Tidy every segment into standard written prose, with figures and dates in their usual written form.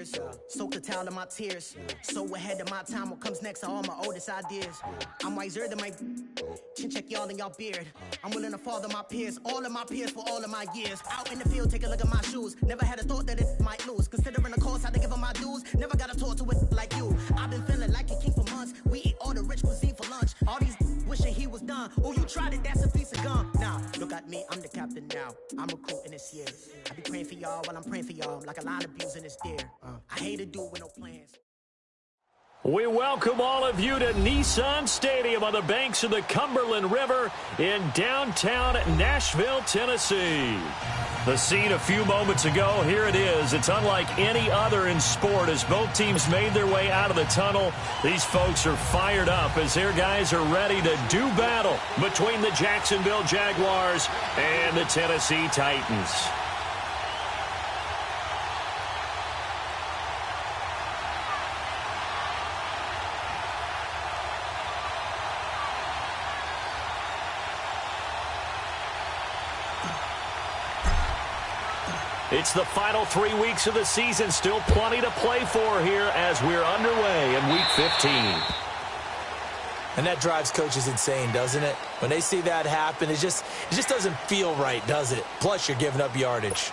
years. Soak the towel in my tears. So ahead of my time, what comes next are all my oldest ideas. I'm wiser than my chin check y'all in y'all beard. I'm willing to father my peers, all of my peers for all of my years. Out in the field, take a look at my shoes. Never had a thought that it might lose. Considering the cost, I had to give them my dues. Never got a talk to it like you. I've been feeling like a king for months. We eat all the rich cuisine for lunch. All these wishing he was done. Oh, you tried it, that's a piece of gum. Now, look at me, I'm the captain now. I'm recruiting this year. I be praying for y'all while I'm praying for y'all. Like a line abusing this deer. I hate to do it with no plans. We welcome all of you to Nissan Stadium on the banks of the Cumberland River in downtown Nashville, Tennessee. The scene a few moments ago, here it is. It's unlike any other in sport as both teams made their way out of the tunnel. These folks are fired up as their guys are ready to do battle between the Jacksonville Jaguars and the Tennessee Titans. It's the final 3 weeks of the season. Still plenty to play for here as we're underway in Week 15. And that drives coaches insane, doesn't it? When they see that happen, it just doesn't feel right, does it? Plus, you're giving up yardage.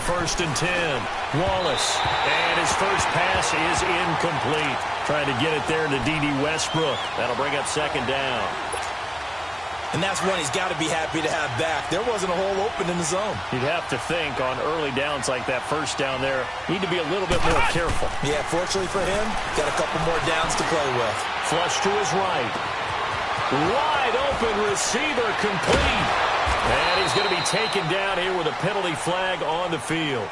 First and 10, Wallace, and his first pass is incomplete. Trying to get it there to D.D. Westbrook. That'll bring up second down. And that's one he's got to be happy to have back. There wasn't a hole open in the zone. You'd have to think on early downs like that first down there, need to be a little bit more careful. Yeah, fortunately for him, got a couple more downs to play with. Flush to his right. Wide open receiver complete. And he's going to be taken down here with a penalty flag on the field.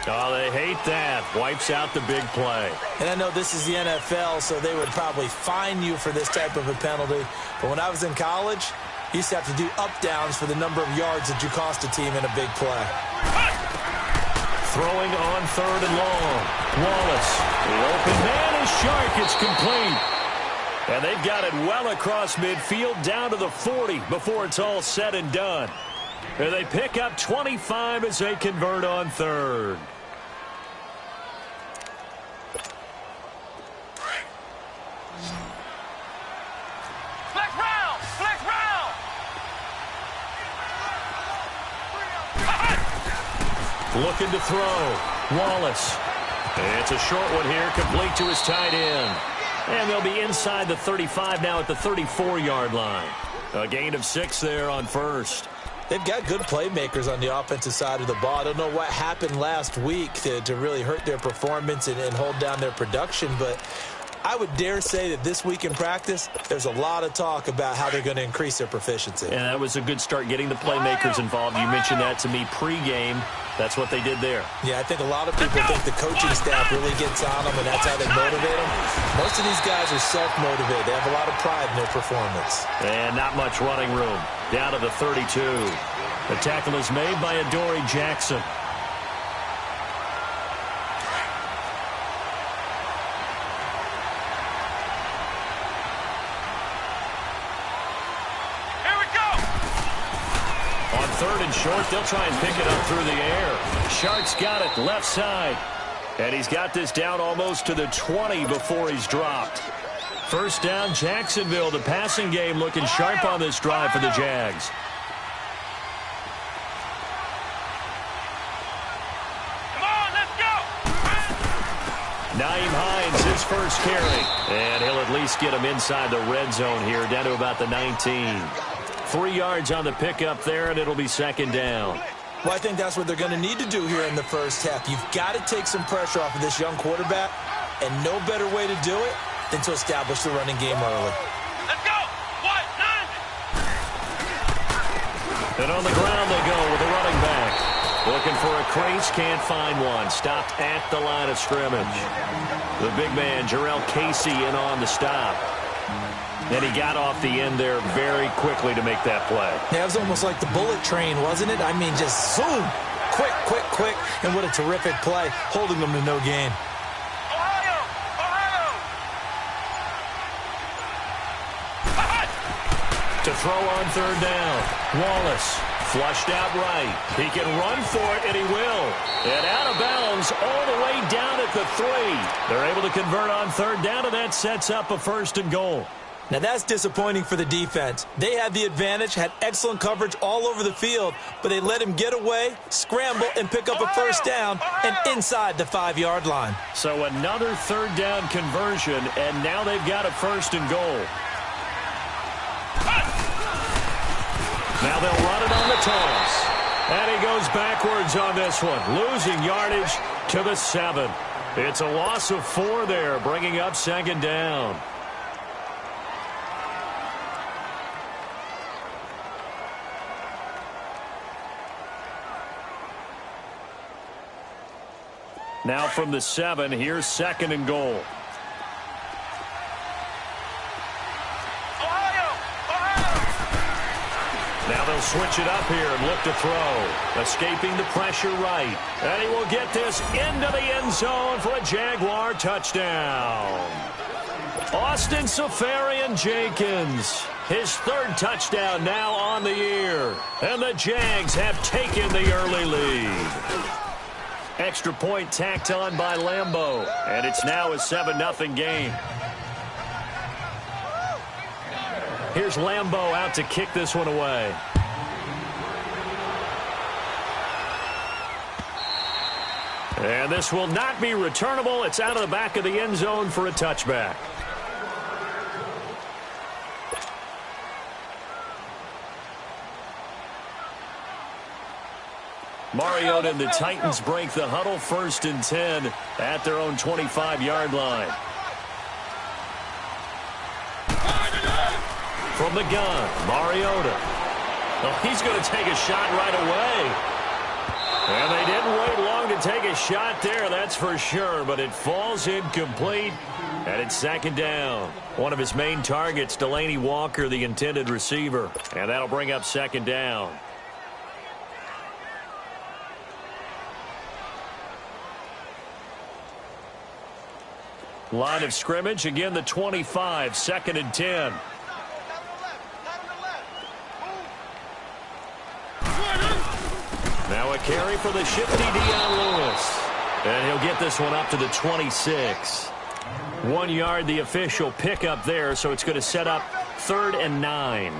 Oh, they hate that. Wipes out the big play. And I know this is the NFL, so they would probably fine you for this type of a penalty. But when I was in college, you used to have to do up-downs for the number of yards that you cost a team in a big play. Throwing on third and long. Wallace. The open man is Shark. It's complete. And they've got it well across midfield down to the 40 before it's all said and done. And they pick up 25 as they convert on third. Flex round! Flex round! Looking to throw. Wallace. It's a short one here, complete to his tight end. And they'll be inside the 35 now at the 34-yard line. A gain of 6 there on first. They've got good playmakers on the offensive side of the ball. I don't know what happened last week to really hurt their performance and hold down their production, but I would dare say that this week in practice, there's a lot of talk about how they're going to increase their proficiency. And that was a good start getting the playmakers involved. You mentioned that to me pregame. That's what they did there. Yeah, I think a lot of people think the coaching staff really gets on them, and that's how they motivate them. Most of these guys are self-motivated. They have a lot of pride in their performance. And not much running room. Down to the 32. The tackle is made by Adoree Jackson. Third and short, they'll try and pick it up through the air. Shark's got it left side. And he's got this down almost to the 20 before he's dropped. First down, Jacksonville. The passing game looking sharp on this drive for the Jags. Come on, let's go! Nyheim Hines, his first carry. And he'll at least get him inside the red zone here, down to about the 19. 3 yards on the pickup there, and it'll be second down. Well, I think that's what they're going to need to do here in the first half. You've got to take some pressure off of this young quarterback, and no better way to do it than to establish the running game early. Let's go! 1-9! And on the ground they go with a running back. Looking for a crease, can't find one. Stopped at the line of scrimmage. The big man, Jarrell Casey, in on the stop. And he got off the end there very quickly to make that play. Yeah, it was almost like the bullet train, wasn't it? I mean, just zoom. Quick, quick, quick. And what a terrific play, holding them to no gain. To throw on third down. Wallace flushed out right. He can run for it, and he will. And out of bounds all the way down at the 3. They're able to convert on third down, and that sets up a 1st and goal. Now, that's disappointing for the defense. They had the advantage, had excellent coverage all over the field, but they let him get away, scramble, and pick up a 1st down and inside the 5-yard line. So another third down conversion, and now they've got a 1st and goal. Now they'll run it on the toss. And he goes backwards on this one, losing yardage to the 7. It's a loss of 4 there, bringing up 2nd down. Now from the 7, here's 2nd and goal. Now they'll switch it up here and look to throw. Escaping the pressure right. And he will get this into the end zone for a Jaguar touchdown. Austin Safarian-Jenkins, his 3rd touchdown now on the year. And the Jags have taken the early lead. Extra point tacked on by Lambeau. And it's now a 7-0 game. Here's Lambeau out to kick this one away. And this will not be returnable. It's out of the back of the end zone for a touchback. Mariota and the Titans break the huddle, 1st and 10 at their own 25-yard line. From the gun, Mariota. Oh, he's going to take a shot right away. And they didn't wait long to take a shot there, that's for sure. But it falls incomplete, and it's 2nd down. One of his main targets, Delaney Walker, the intended receiver. And that'll bring up 2nd down. Line of scrimmage, again the 25, 2nd and 10. Now a carry for the shifty Dion Lewis. And he'll get this one up to the 26. 1 yard, the official pickup there, so it's going to set up 3rd and 9.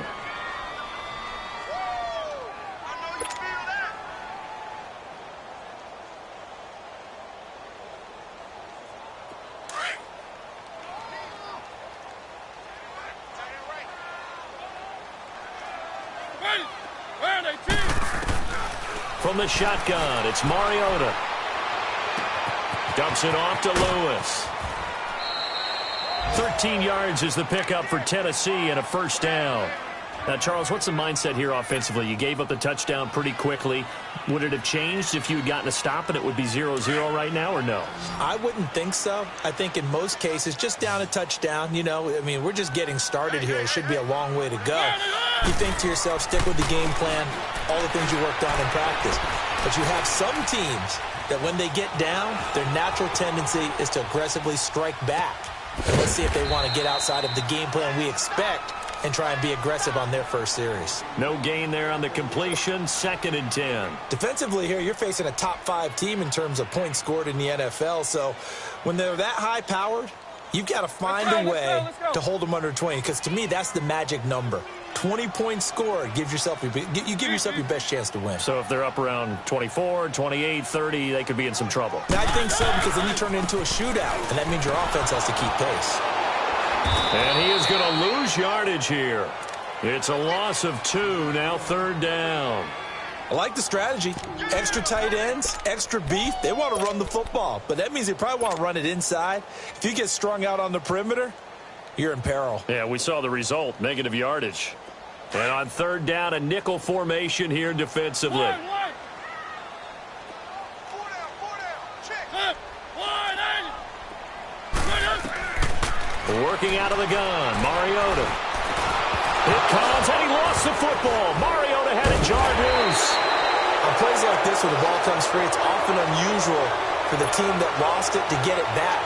From the shotgun, it's Mariota. Dumps it off to Lewis. 13 yards is the pickup for Tennessee and a 1st down. Now, Charles, what's the mindset here offensively? You gave up the touchdown pretty quickly. Would it have changed if you had gotten a stop and it would be 0-0 right now, or no? I wouldn't think so. I think in most cases, just down a touchdown, you know, I mean, we're just getting started here. It should be a long way to go. You think to yourself, stick with the game plan, all the things you worked on in practice. But you have some teams that when they get down, their natural tendency is to aggressively strike back. And let's see if they want to get outside of the game plan we expect and try and be aggressive on their first series. No gain there on the completion, 2nd and 10. Defensively here, you're facing a top 5 team in terms of points scored in the NFL. So when they're that high-powered, you've got to find a way to hold them under 20, because to me, that's the magic number. 20 points scored gives yourself you give yourself your best chance to win. So if they're up around 24, 28, 30, they could be in some trouble. I think so, because then you turn it into a shootout, and that means your offense has to keep pace. And he is going to lose yardage here. It's a loss of 2, now 3rd down. I like the strategy. Extra tight ends, extra beef. They want to run the football, but that means they probably want to run it inside. If you get strung out on the perimeter, you're in peril. Yeah, we saw the result, negative yardage. And on 3rd down, a nickel formation here defensively. Working out of the gun, Mariota. It comes, and he lost the football. Mariota had it jarred loose. On plays like this where the ball comes free, it's often unusual for the team that lost it to get it back.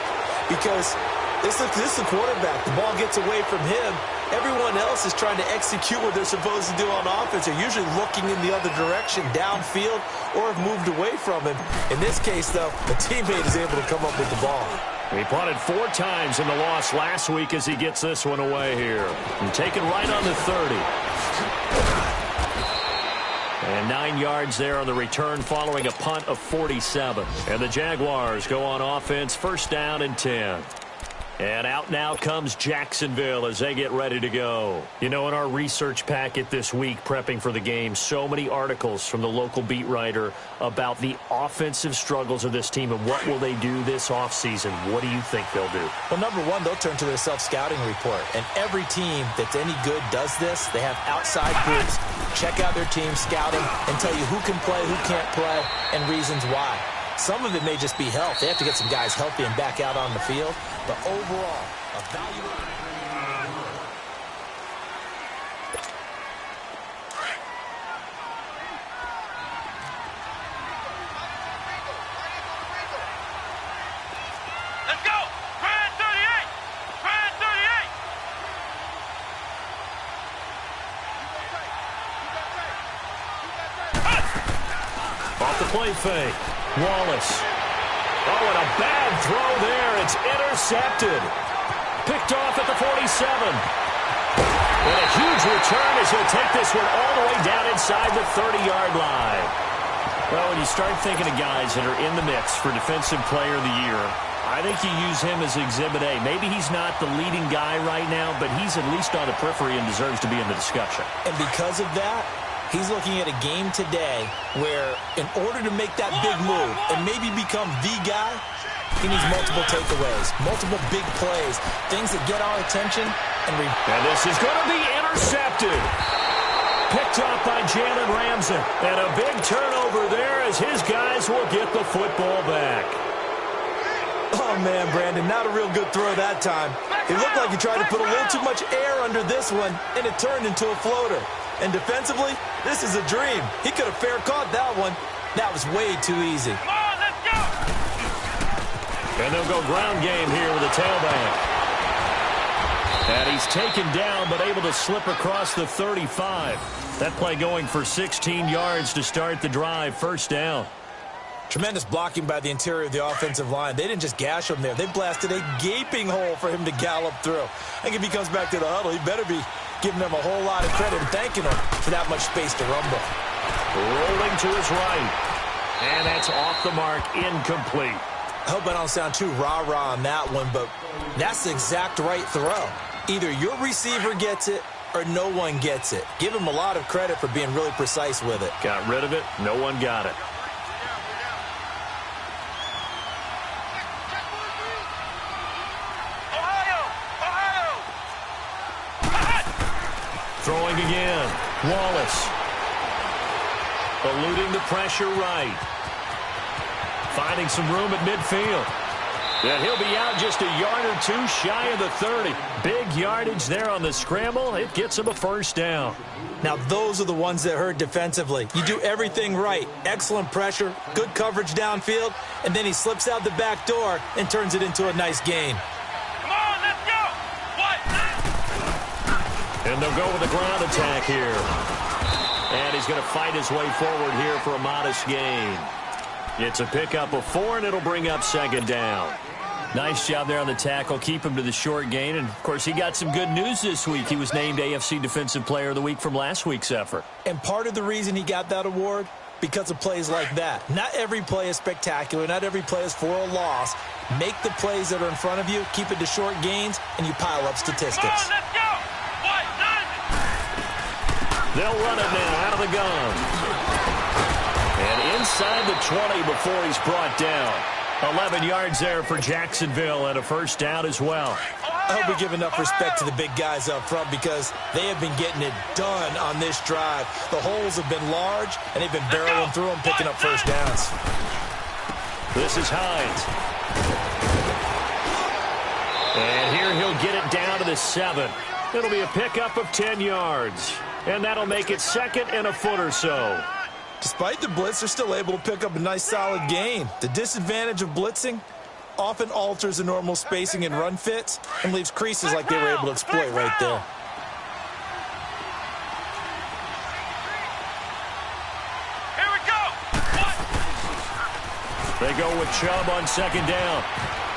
Because this is the quarterback. The ball gets away from him. Everyone else is trying to execute what they're supposed to do on offense. They're usually looking in the other direction, downfield, or have moved away from him. In this case, though, the teammate is able to come up with the ball. He punted 4 times in the loss last week as he gets this one away here. And taken right on the 30. And 9 yards there on the return following a punt of 47. And the Jaguars go on offense, first down and 10. And out now comes Jacksonville as they get ready to go. You know, in our research packet this week, prepping for the game, so many articles from the local beat writer about the offensive struggles of this team and what will they do this offseason. What do you think they'll do? Well, number one, they'll turn to their self-scouting report. And every team that's any good does this. They have outside groups, check out their team, scout them, and tell you who can play, who can't play, and reasons why. Some of it may just be health. They have to get some guys healthy and back out on the field. But overall, a valuable... Let's go! Brand 38! Brand 38! Off the play fake. Wallace. Oh, and a bad throw there. It's intercepted. Picked off at the 47. And a huge return as he'll take this one all the way down inside the 30-yard line. Well, when you start thinking of guys that are in the mix for Defensive Player of the Year, I think you use him as Exhibit A. Maybe he's not the leading guy right now, but he's at least on the periphery and deserves to be in the discussion. And because of that, he's looking at a game today where in order to make that big move and maybe become the guy, he needs multiple takeaways, multiple big plays, things that get our attention. And this is going to be intercepted. Picked up by Jalen Ramsey. And a big turnover there as his guys will get the football back. Oh, man, Brandon, not a real good throw that time. It looked like he tried to put a little too much air under this one, and it turned into a floater. And defensively, this is a dream. He could have fair caught that one. That was way too easy. Come on, let's go! And they'll go ground game here with a tailback. And he's taken down, but able to slip across the 35. That play going for 16 yards to start the drive. First down. Tremendous blocking by the interior of the offensive line. They didn't just gash him there. They blasted a gaping hole for him to gallop through. I think if he comes back to the huddle, he better be giving them a whole lot of credit and thanking them for that much space to rumble. Rolling to his right. And that's off the mark, incomplete. I hope I don't sound too rah-rah on that one, but that's the exact right throw. Either your receiver gets it or no one gets it. Give him a lot of credit for being really precise with it. Got rid of it. No one got it. Throwing again. Wallace. Eluding the pressure right. Finding some room at midfield. And he'll be out just a yard or two shy of the 30. Big yardage there on the scramble. It gets him a first down. Now, those are the ones that hurt defensively. You do everything right. Excellent pressure, good coverage downfield, and then he slips out the back door and turns it into a nice gain. Come on, let's go! What? And they'll go with a ground attack here. And he's going to fight his way forward here for a modest gain. It's a pickup of 4, and it'll bring up second down. Nice job there on the tackle. Keep him to the short gain. And, of course, he got some good news this week. He was named AFC Defensive Player of the Week from last week's effort. And part of the reason he got that award, because of plays like that. Not every play is spectacular. Not every play is for a loss. Make the plays that are in front of you, keep it to short gains, and you pile up statistics. Come on, let's go! What? They'll run it now out of the gun. And inside the 20 before he's brought down. 11 yards there for Jacksonville and a first down as well. I hope we give enough respect to the big guys up front because they have been getting it done on this drive. The holes have been large, and they've been barreling through them, picking up first downs. This is Hines. And here he'll get it down to the 7. It'll be a pickup of 10 yards. And that'll make it 2nd and a foot or so. Despite the blitz, they're still able to pick up a nice solid gain. The disadvantage of blitzing often alters the normal spacing and run fits and leaves creases like they were able to exploit right there. Here we go. They go with Chubb on 2nd down.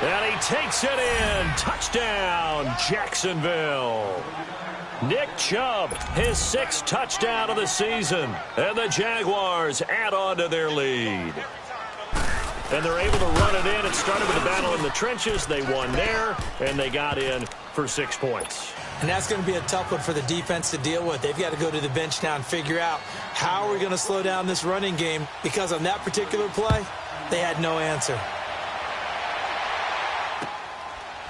And he takes it in. Touchdown, Jacksonville. Nick Chubb, his 6th touchdown of the season. And the Jaguars add on to their lead. And they're able to run it in. It started with a battle in the trenches. They won there, and they got in for 6 points. And that's going to be a tough one for the defense to deal with. They've got to go to the bench now and figure out how are we going to slow down this running game, because on that particular play, they had no answer.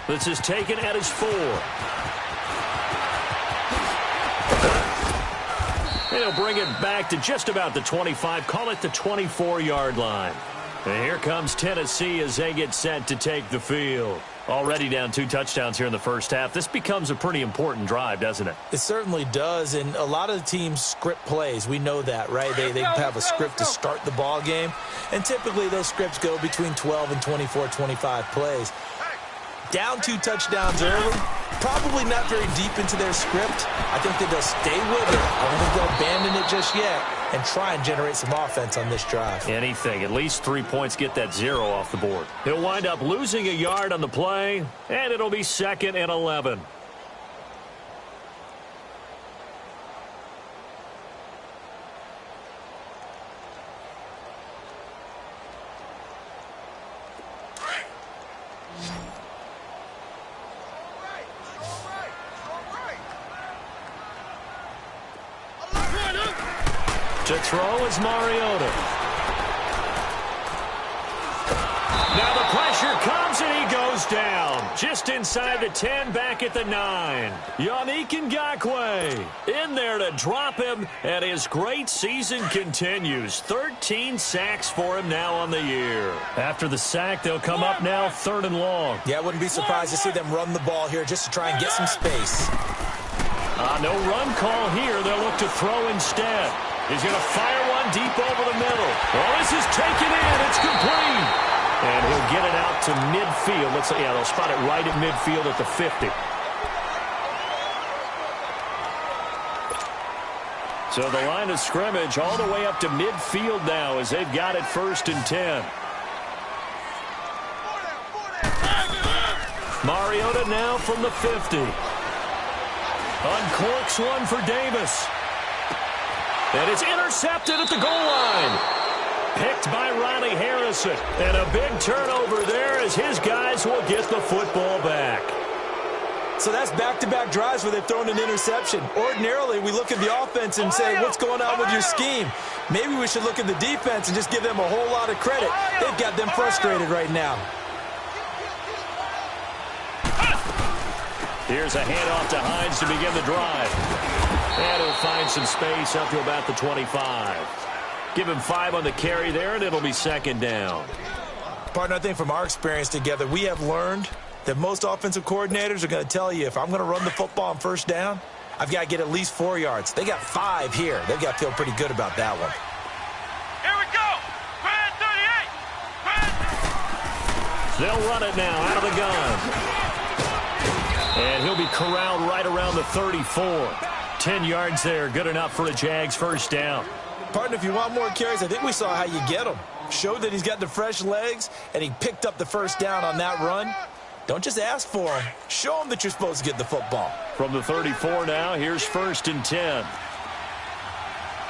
This is taken at his 4. And he'll bring it back to just about the 25. Call it the 24-yard line. And here comes Tennessee as they get set to take the field. Already down 2 touchdowns here in the first half. This becomes a pretty important drive, doesn't it? It certainly does, and a lot of the teams script plays. We know that, right? They have a script to start the ball game, and typically those scripts go between 12 and 24, 25 plays. Down 2 touchdowns early, probably not very deep into their script. I think that they'll stay with it. I don't think they'll abandon it just yet and try and generate some offense on this drive. Anything. At least 3 points, get that 0 off the board. He'll wind up losing a yard on the play, and it'll be 2nd and 11. To throw is Mariota. Now the pressure comes and he goes down. Just inside the 10, back at the 9. Yannick Ngakoue in there to drop him, and his great season continues. 13 sacks for him now on the year. After the sack, they'll come up now 3rd and long. Yeah, I wouldn't be surprised to see them run the ball here just to try and get some space. No run call here. They'll look to throw instead. He's going to fire one deep over the middle. Oh, this is taken in. It's complete. And he'll get it out to midfield. They'll spot it right at midfield at the 50. So the line of scrimmage all the way up to midfield now as they've got it 1st and 10. Mariota now from the 50. Uncorks one for Davis. And it's intercepted at the goal line. Picked by Riley Harrison. And a big turnover there as his guys will get the football back. So that's back-to-back drives where they've thrown an interception. Ordinarily, we look at the offense and say, what's going on with your scheme? Maybe we should look at the defense and just give them a whole lot of credit. They've got them frustrated right now. Here's a handoff to Hines to begin the drive. And he'll find some space up to about the 25. Give him 5 on the carry there, and it'll be 2nd down. Partner, I think from our experience together, we have learned that most offensive coordinators are going to tell you, if I'm going to run the football on 1st down, I've got to get at least 4 yards. They got 5 here. They've got to feel pretty good about that one. Here we go. Brand 38. They'll run it now out of the gun. And he'll be corralled right around the 34. 10 yards there, good enough for a Jags 1st down. Partner, if you want more carries, I think we saw how you get them. Showed that he's got the fresh legs, and he picked up the 1st down on that run. Don't just ask for him. Show him that you're supposed to get the football. From the 34 now, here's 1st and 10.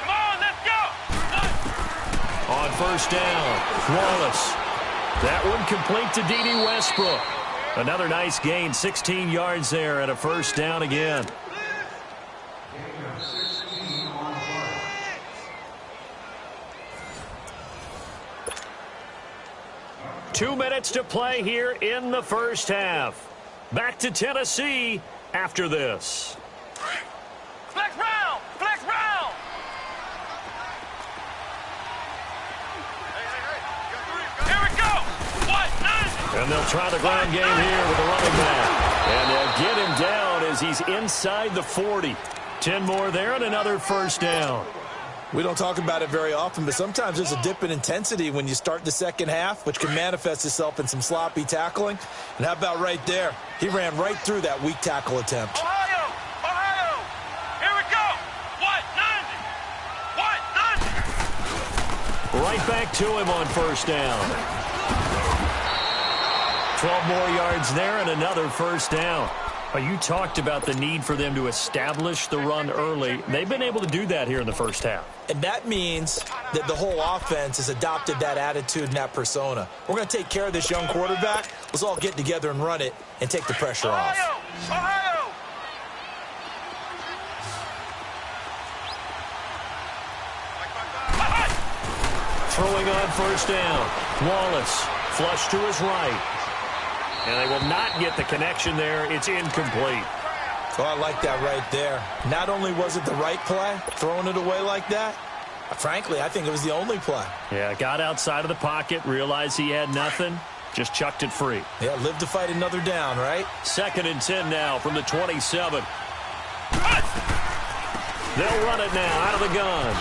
Come on, let's go. On 1st down, Wallace. That one complete to D.D. Westbrook. Another nice gain, 16 yards there, and a 1st down again. Two minutes to play here in the first half. Back to Tennessee after this. Flex round! Flex round! Here we go! What? And they'll try the ground game here with the running back. And they'll get him down as he's inside the 40. 10 more there and another first down. We don't talk about it very often, but sometimes there's a dip in intensity when you start the second half, which can manifest itself in some sloppy tackling. And how about right there? He ran right through that weak tackle attempt. Ohio! Ohio! Here we go! What? 90! What? 90! Right back to him on first down. 12 more yards there and another first down. You talked about the need for them to establish the run early. They've been able to do that here in the first half. And that means that the whole offense has adopted that attitude and that persona. We're going to take care of this young quarterback. Let's all get together and run it and take the pressure off. Ohio! Throwing on first down. Wallace flush to his right. And they will not get the connection there. It's incomplete. Oh, I like that right there. Not only was it the right play, throwing it away like that, frankly, I think it was the only play. Yeah, got outside of the pocket, realized he had nothing, just chucked it free. Yeah, live to fight another down, right? 2nd and 10 now from the 27. They'll run it now out of the gun.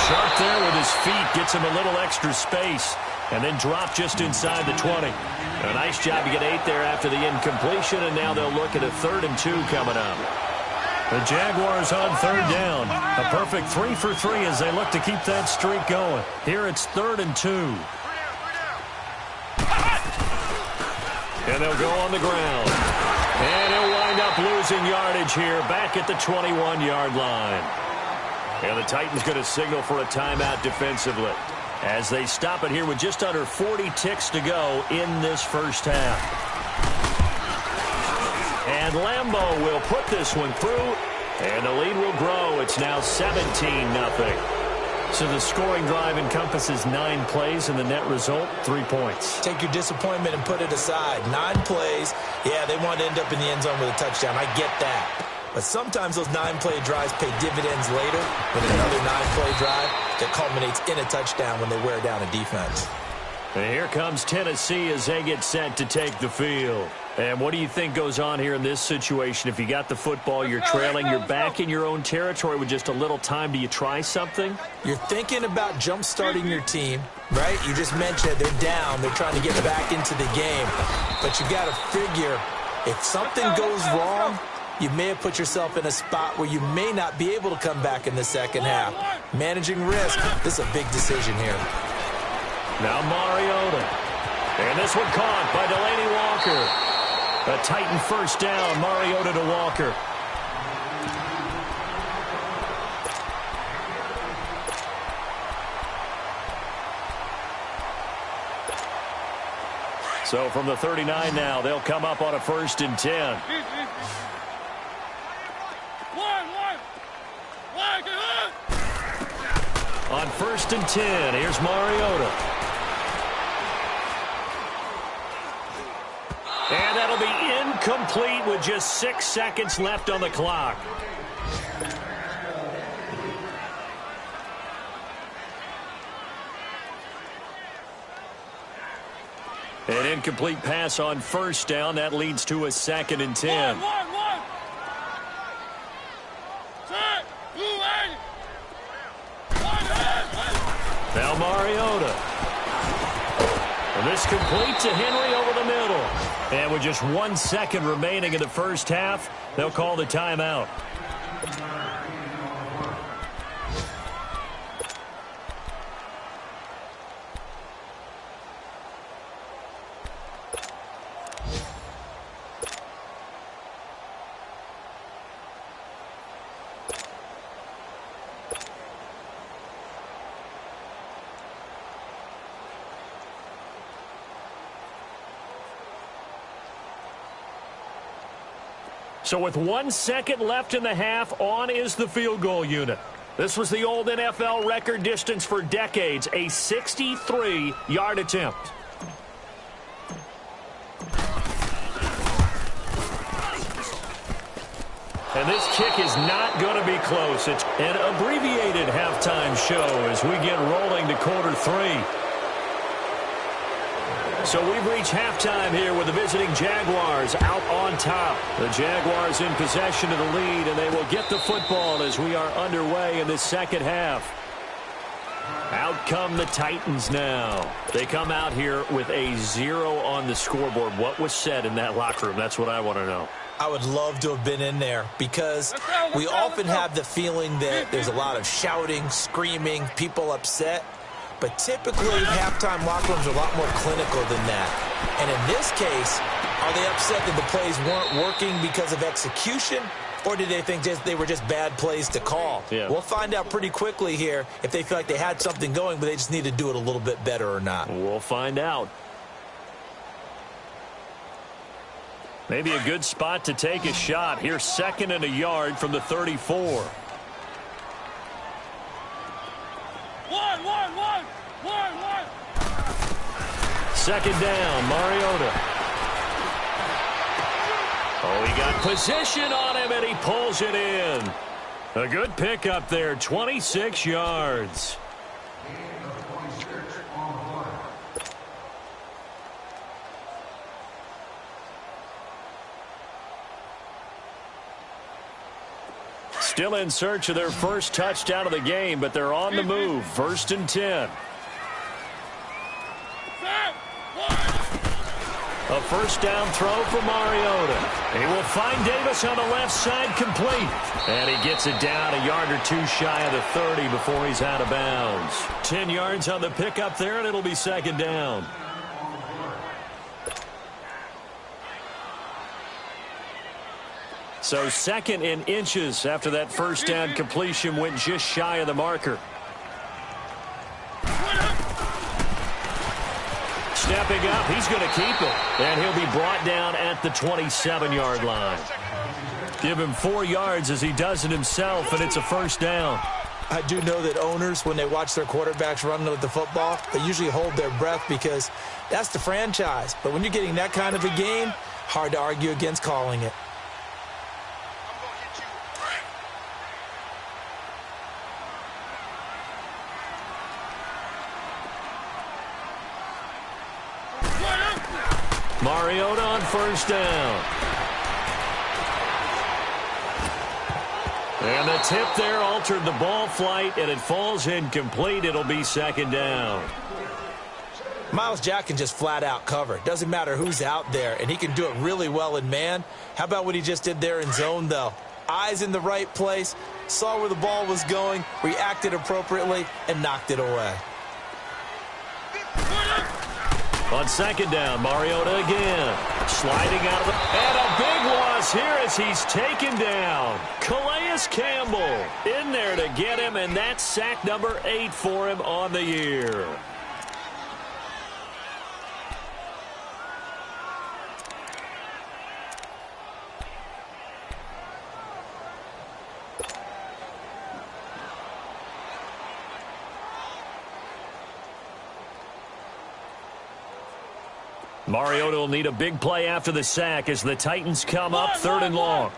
Sharp there with his feet, gets him a little extra space, and then drop just inside the 20. A nice job to get 8 there after the incompletion, and now they'll look at a 3rd and 2 coming up. The Jaguars on 3rd down. A perfect 3 for 3 as they look to keep that streak going. Here it's 3rd and 2. And they'll go on the ground. And he'll wind up losing yardage here back at the 21-yard line. And the Titans going to signal for a timeout defensively as they stop it here with just under 40 ticks to go in this first half. And Lambeau will put this one through, and the lead will grow. It's now 17-0. So the scoring drive encompasses 9 plays, and the net result, 3 points. Take your disappointment and put it aside. 9 plays. Yeah, they want to end up in the end zone with a touchdown. I get that. But sometimes those 9-play drives pay dividends later with another 9-play drive that culminates in a touchdown when they wear down a defense. And here comes Tennessee as they get set to take the field. And what do you think goes on here in this situation? If you got the football, you're trailing, you're back in your own territory with just a little time. Do you try something? You're thinking about jump-starting your team, right? You just mentioned they're down. They're trying to get back into the game. But you got to figure if something goes wrong, you may have put yourself in a spot where you may not be able to come back in the second half. Managing risk, this is a big decision here. Now Mariota. And this one caught by Delaney Walker. A Titan first down, Mariota to Walker. So from the 39 now, they'll come up on a 1st and 10. On 1st and 10, here's Mariota. And that'll be incomplete with just 6 seconds left on the clock. An incomplete pass on 1st down. That leads to a 2nd and 10. Now Mariota. And this complete to Henry over the middle. And with just 1 second remaining in the first half, they'll call the timeout. So with 1 second left in the half, on is the field goal unit. This was the old NFL record distance for decades, a 63-yard attempt. And this kick is not going to be close. It's an abbreviated halftime show as we get rolling to quarter 3. So we've reached halftime here with the visiting Jaguars out on top. The Jaguars in possession of the lead, and they will get the football as we are underway in this second half. Out come the Titans now. They come out here with a 0 on the scoreboard. What was said in that locker room? That's what I want to know. I would love to have been in there because we often have the feeling that there's a lot of shouting, screaming, people upset. But typically, halftime locker rooms are a lot more clinical than that. And in this case, are they upset that the plays weren't working because of execution? Or did they think they were just bad plays to call? Yeah. We'll find out pretty quickly here if they feel like they had something going, but they just need to do it a little bit better or not. We'll find out. Maybe a good spot to take a shot. Here's 2nd and a yard from the 34. One. Second down, Mariota. Oh, he got position on him, and he pulls it in. A good pickup there, 26 yards. Still in search of their first touchdown of the game, but they're on the move. 1st and 10. A first down throw for Mariota. He will find Davis on the left side, complete. And he gets it down a yard or two shy of the 30 before he's out of bounds. 10 yards on the pickup there, and it'll be 2nd down. So 2nd in inches after that first down completion went just shy of the marker. Stepping up, he's going to keep it. And he'll be brought down at the 27-yard line. Give him 4 yards as he does it himself, and it's a first down. I do know that owners, when they watch their quarterbacks running with the football, they usually hold their breath because that's the franchise. But when you're getting that kind of a game, hard to argue against calling it. Mariota on first down. And the tip there altered the ball flight, and it falls incomplete. It'll be 2nd down. Myles Jack can just flat out cover. Doesn't matter who's out there, and he can do it really well in man. How about what he just did there in zone, though? Eyes in the right place, saw where the ball was going, reacted appropriately, and knocked it away. On 2nd down, Mariota again. Sliding out of the... And a big loss here as he's taken down. Calais Campbell in there to get him, and that's sack number 8 for him on the year. Mariota will need a big play after the sack as the Titans come up 3rd and long.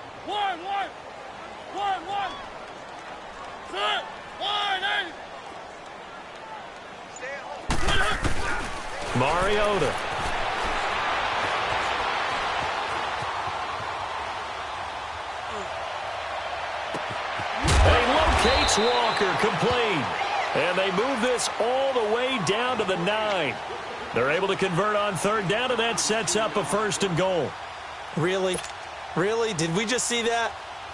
Mariota. And he locates Walker, complete. And they move this all the way down to the 9. They're able to convert on 3rd down, and that sets up a 1st and goal. Really? Really? Did we just see that?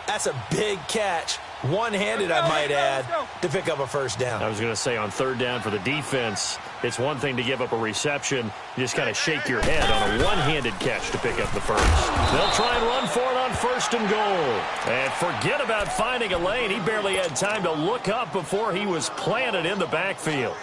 That's a big catch. One-handed, I might add, to pick up a first down. I was going to say on 3rd down for the defense, it's one thing to give up a reception. You just kind of shake your head on a one-handed catch to pick up the first. They'll try and run for it on 1st and goal. And forget about finding a lane. He barely had time to look up before he was planted in the backfield.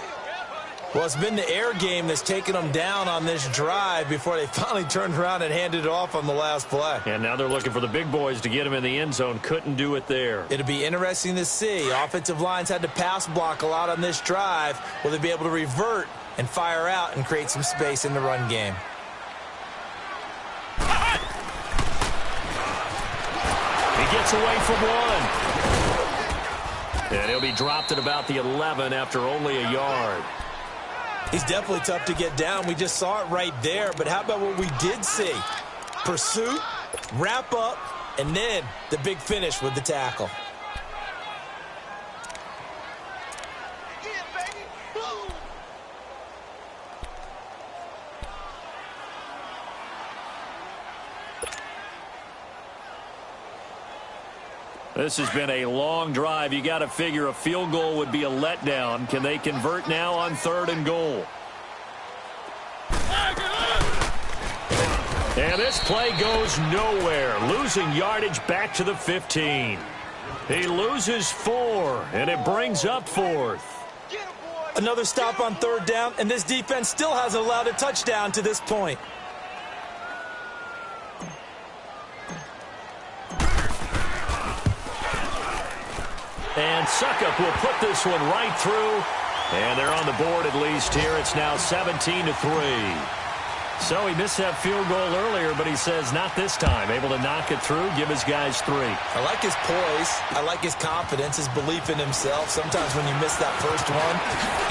Well, it's been the air game that's taken them down on this drive before they finally turned around and handed it off on the last play. And now they're looking for the big boys to get him in the end zone. Couldn't do it there. It'll be interesting to see. Offensive lines had to pass block a lot on this drive. Will they be able to revert and fire out and create some space in the run game? He gets away from one. And he'll be dropped at about the 11 after only a yard. He's definitely tough to get down. We just saw it right there. But how about what we did see? Pursuit, wrap up, and then the big finish with the tackle. This has been a long drive. You got to figure a field goal would be a letdown. Can they convert now on 3rd and goal? And this play goes nowhere. Losing yardage back to the 15. He loses 4, and it brings up 4th. Another stop on 3rd down, and this defense still hasn't allowed a touchdown to this point. And Suckup will put this one right through. And they're on the board at least here. It's now 17-3. So he missed that field goal earlier, but he says not this time. Able to knock it through, give his guys 3. I like his poise. I like his confidence, his belief in himself. Sometimes when you miss that first one,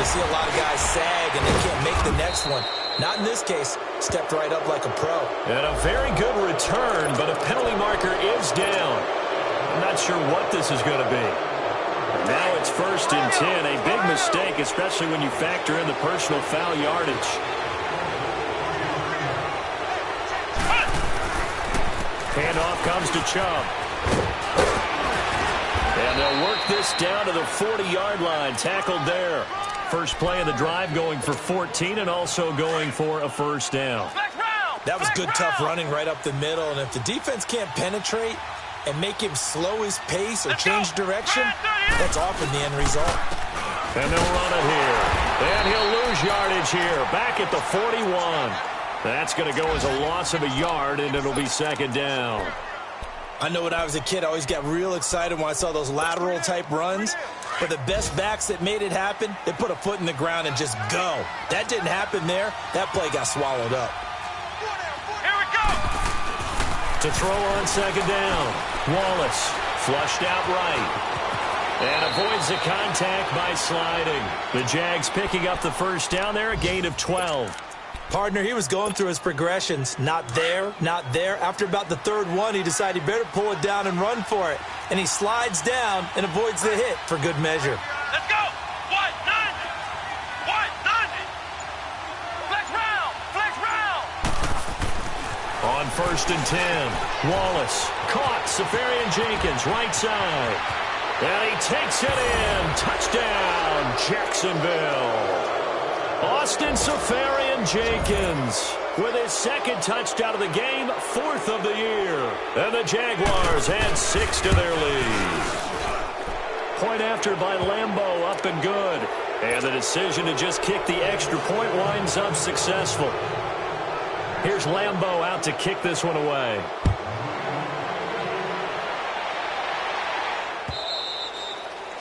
you see a lot of guys sag and they can't make the next one. Not in this case. Stepped right up like a pro. And a very good return, but a penalty marker is down. I'm not sure what this is going to be. Now it's 1st and 10. A big mistake, especially when you factor in the personal foul yardage. Handoff comes to Chubb. And they'll work this down to the 40-yard line. Tackled there. First play of the drive going for 14 and also going for a 1st down. That was good, tough running right up the middle. And if the defense can't penetrate and make him slow his pace or change direction, that's often the end result. And they'll run it here. And he'll lose yardage here. Back at the 41. That's going to go as a loss of a yard, and it'll be 2nd down. I know when I was a kid, I always got real excited when I saw those lateral-type runs. But the best backs that made it happen, they put a foot in the ground and just go. That didn't happen there. That play got swallowed up. Here we go! To throw on 2nd down. Wallace flushed out right. And avoids the contact by sliding. The Jags picking up the 1st down there, a gain of 12. Partner, he was going through his progressions. Not there, not there. After about the 3rd one, he decided he better pull it down and run for it. And he slides down and avoids the hit for good measure. Let's go! 190! 190! Flex round! Flex round! On 1st and 10, Wallace caught. Safarian Jenkins, right side. And he takes it in. Touchdown, Jacksonville. Austin Safarian Jenkins with his 2nd touchdown of the game, 4th of the year. And the Jaguars add 6 to their lead. Point after by Lambeau, up and good. And the decision to just kick the extra point winds up successful. Here's Lambeau out to kick this one away.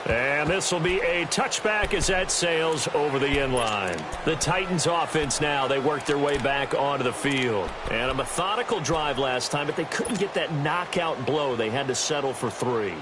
And this will be a touchback as that sails over the end line. The Titans offense now, they work their way back onto the field. And a methodical drive last time, but they couldn't get that knockout blow. They had to settle for 3.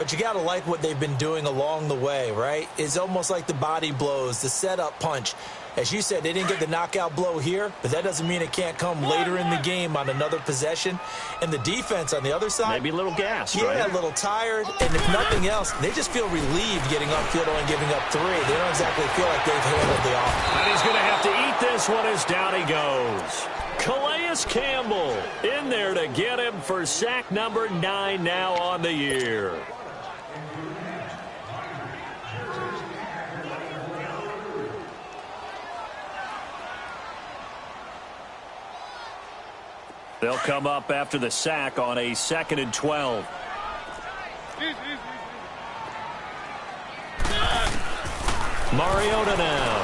But you got to like what they've been doing along the way, right? It's almost like the body blows, the setup punch. As you said, they didn't get the knockout blow here, but that doesn't mean it can't come later in the game on another possession. And the defense on the other side, maybe a little gassed, yeah, right? A little tired. And if nothing else, they just feel relieved getting upfield and giving up 3. They don't exactly feel like they've handled the offense. And he's going to have to eat this one as down he goes. Calais Campbell in there to get him for sack number 9 now on the year. They'll come up after the sack on a 2nd and 12. Mariota now.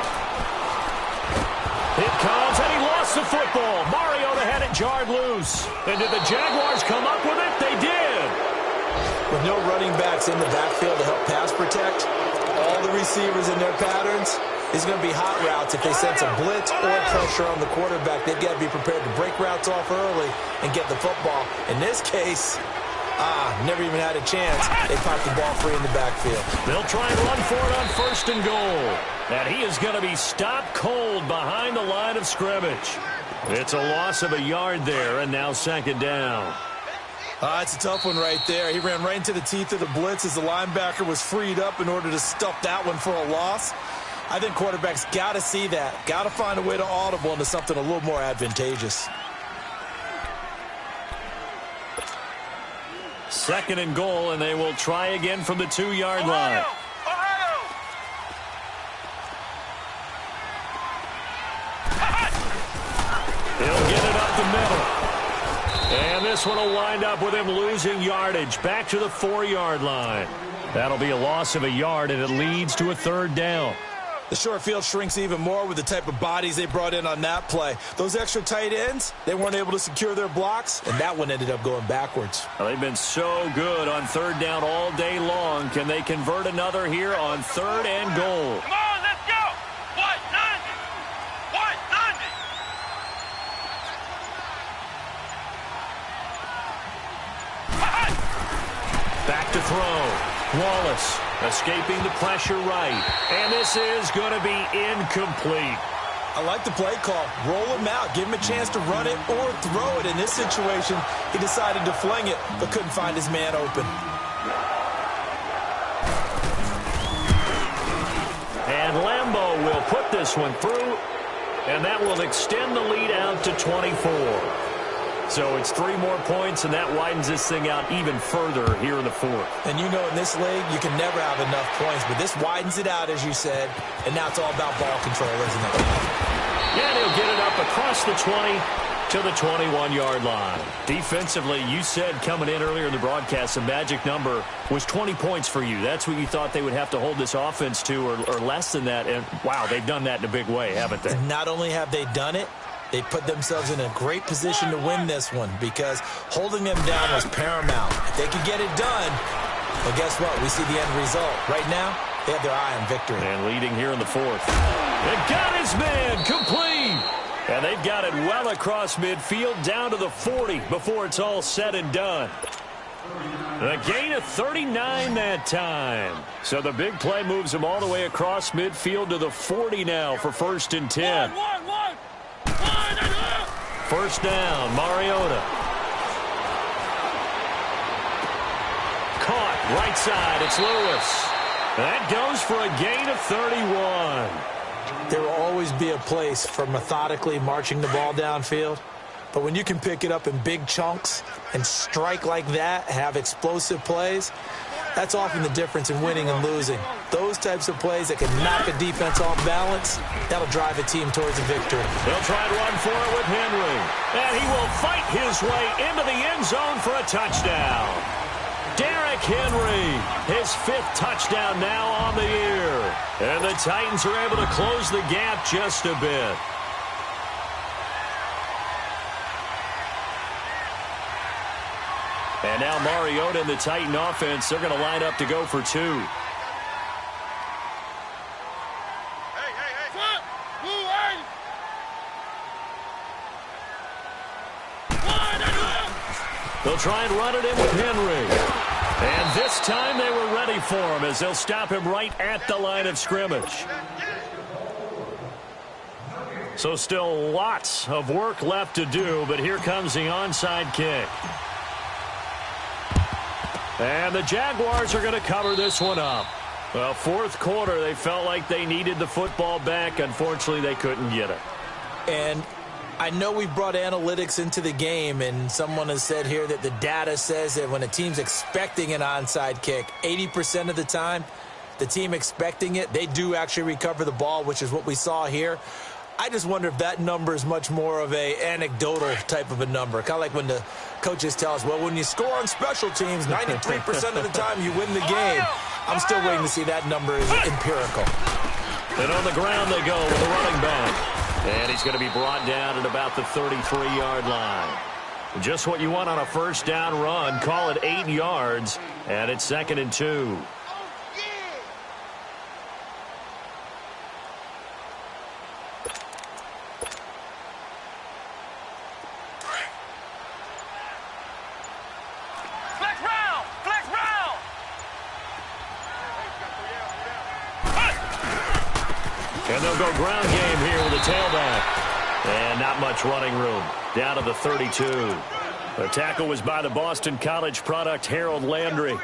It comes, and he lost the football. Mariota had it jarred loose. And did the Jaguars come up with it? They did. With no running backs in the backfield to help pass protect, all the receivers in their patterns, it's going to be hot routes. If they sense a blitz or pressure on the quarterback, they've got to be prepared to break routes off early and get the football. In this case, Never even had a chance. They popped the ball free in the backfield. They'll try and run for it on 1st and goal. And he is going to be stopped cold behind the line of scrimmage. It's a loss of a yard there, and now 2nd down. It's a tough one right there. He ran right into the teeth of the blitz as the linebacker was freed up in order to stuff that one for a loss. I think quarterbacks got to see that. Got to find a way to audible into something a little more advantageous. 2nd and goal, and they will try again from the 2-yard line. He'll get it up the middle. And this one will wind up with him losing yardage back to the 4-yard line. That'll be a loss of a yard, and it leads to a 3rd down. The short field shrinks even more with the type of bodies they brought in on that play. Those extra tight ends, they weren't able to secure their blocks, and that one ended up going backwards. Well, they've been so good on 3rd down all day long. Can they convert another here on 3rd and goal? Come on, let's go! What? 90! What? 90! Back to throw. Wallace escaping the pressure right. And this is going to be incomplete. I like the play call. Roll him out. Give him a chance to run it or throw it. In this situation, he decided to fling it, but couldn't find his man open. And Lambeau will put this one through, and that will extend the lead out to 24. So it's 3 more points, and that widens this thing out even further here in the 4th. And you know in this league, you can never have enough points, but this widens it out, as you said, and now it's all about ball control, isn't it? Yeah, he'll get it up across the 20 to the 21-yard line. Defensively, you said coming in earlier in the broadcast, the magic number was 20 points for you. That's what you thought they would have to hold this offense to, or less than that. And, wow, they've done that in a big way, haven't they? And not only have they done it, they put themselves in a great position to win this one because holding them down was paramount. If they could get it done, well, guess what? We see the end result. Right now, they have their eye on victory. And leading here in the 4th. It got his man complete. And they've got it well across midfield down to the 40 before it's all said and done. A gain of 39 that time. So the big play moves them all the way across midfield to the 40 now for 1st and 10. 1st down, Mariota. Caught, right side, it's Lewis. That goes for a gain of 31. There will always be a place for methodically marching the ball downfield. But when you can pick it up in big chunks and strike like that, have explosive plays, that's often the difference in winning and losing. Those types of plays that can knock a defense off balance, that'll drive a team towards a victory. They'll try to run for it with Henry. And he will fight his way into the end zone for a touchdown. Derrick Henry, his 5th touchdown now on the year. And the Titans are able to close the gap just a bit. And now Mariota and the Titan offense, they're going to line up to go for 2. They'll try and run it in with Henry. And this time they were ready for him as they'll stop him right at the line of scrimmage. So still lots of work left to do, but here comes the onside kick. And the Jaguars are going to cover this one up. Well, 4th quarter, they felt like they needed the football back. Unfortunately, they couldn't get it. And I know we've brought analytics into the game, and someone has said here that the data says that when a team's expecting an onside kick, 80% of the time, the team expecting it, they do actually recover the ball, which is what we saw here. I just wonder if that number is much more of a anecdotal type of a number. Kind of like when the coaches tell us, well, when you score on special teams, 93% of the time you win the game. I'm still waiting to see that number is empirical. And on the ground they go with the running back. And he's going to be brought down at about the 33-yard line. Just what you want on a 1st down run. Call it 8 yards. And it's 2nd and 2. Flex right! And they'll go ground game here with a tailback. And not much running room. Down to the 32. The tackle was by the Boston College product, Harold Landry.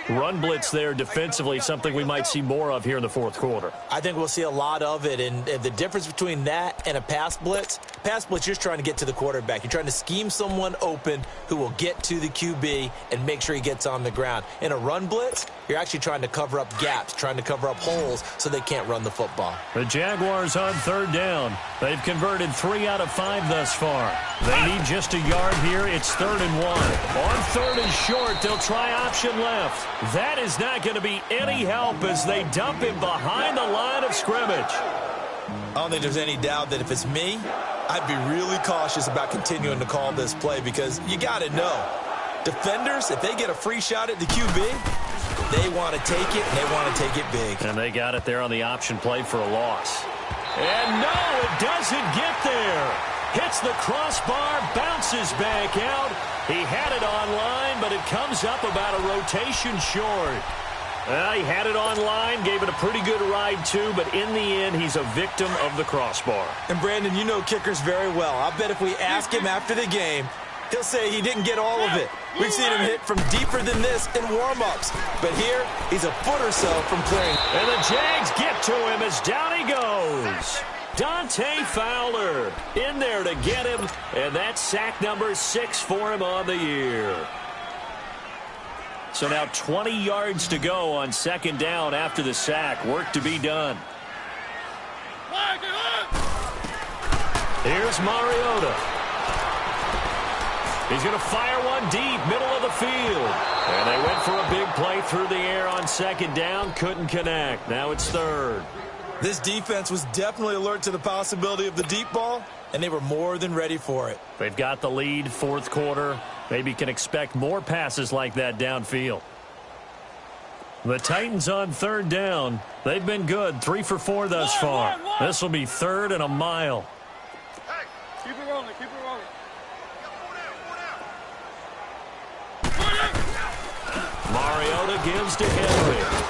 Run blitz there defensively, something we might see more of here in the fourth quarter. I think we'll see a lot of it, and the difference between that and a pass blitz, you're just trying to get to the quarterback. You're trying to scheme someone open who will get to the QB and make sure he gets on the ground. In a run blitz, you're actually trying to cover up gaps, trying to cover up holes so they can't run the football. The Jaguars on third down. They've converted 3 out of 5 thus far. They need just a yard here. It's 3rd and 1. On 3rd and short, they'll try option left. That is not going to be any help as they dump him behind the line of scrimmage. I don't think there's any doubt that if it's me, I'd be really cautious about continuing to call this play because you got to know, defenders, if they get a free shot at the QB, they want to take it, and they want to take it big. And they got it there on the option play for a loss. And no, it doesn't get there. Hits the crossbar, bounces back out. He had it online, but it comes up about a rotation short. Well, he had it online, gave it a pretty good ride too, but in the end, he's a victim of the crossbar. And Brandon, you know kickers very well. I bet if we ask him after the game, he'll say he didn't get all of it. We've seen him hit from deeper than this in warm-ups. But here, he's a foot or so from clearing. And the Jags get to him as down he goes. Dante Fowler in there to get him, and that's sack number 6 for him on the year. So now 20 yards to go on 2nd down after the sack. Work to be done. Here's Mariota. He's going to fire one deep, middle of the field. And they went for a big play through the air on 2nd down. Couldn't connect. Now it's 3rd. This defense was definitely alert to the possibility of the deep ball, and they were more than ready for it. They've got the lead, 4th quarter. Maybe can expect more passes like that downfield. The Titans on 3rd down. They've been good, 3 for 4 thus far. This will be 3rd and a mile. Hey, keep it rolling, keep it rolling. Mariota gives to Henry.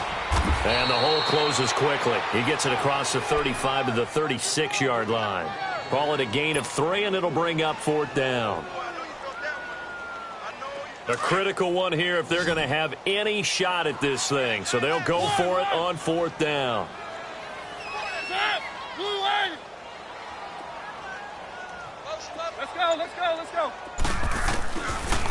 And the hole closes quickly. He gets it across the 35 to the 36-yard line. Call it a gain of 3, and it'll bring up 4th down. A critical one here if they're going to have any shot at this thing. So they'll go for it on 4th down. Let's go, let's go, let's go.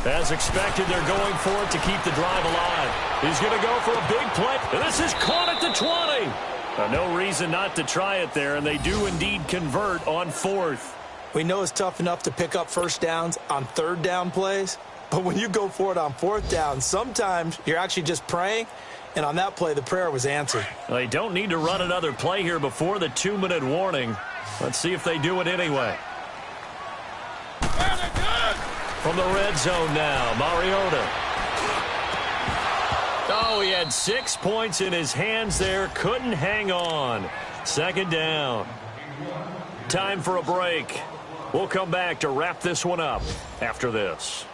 As expected, they're going for it to keep the drive alive. He's going to go for a big play. And this is caught at the 20. No reason not to try it there, and they do indeed convert on 4th. We know it's tough enough to pick up first downs on 3rd down plays, but when you go for it on 4th down, sometimes you're actually just praying, and on that play, the prayer was answered. They don't need to run another play here before the 2-minute warning. Let's see if they do it anyway. From the red zone now, Mariota. Oh, he had 6 points in his hands there. Couldn't hang on. 2nd down. Time for a break. We'll come back to wrap this one up after this.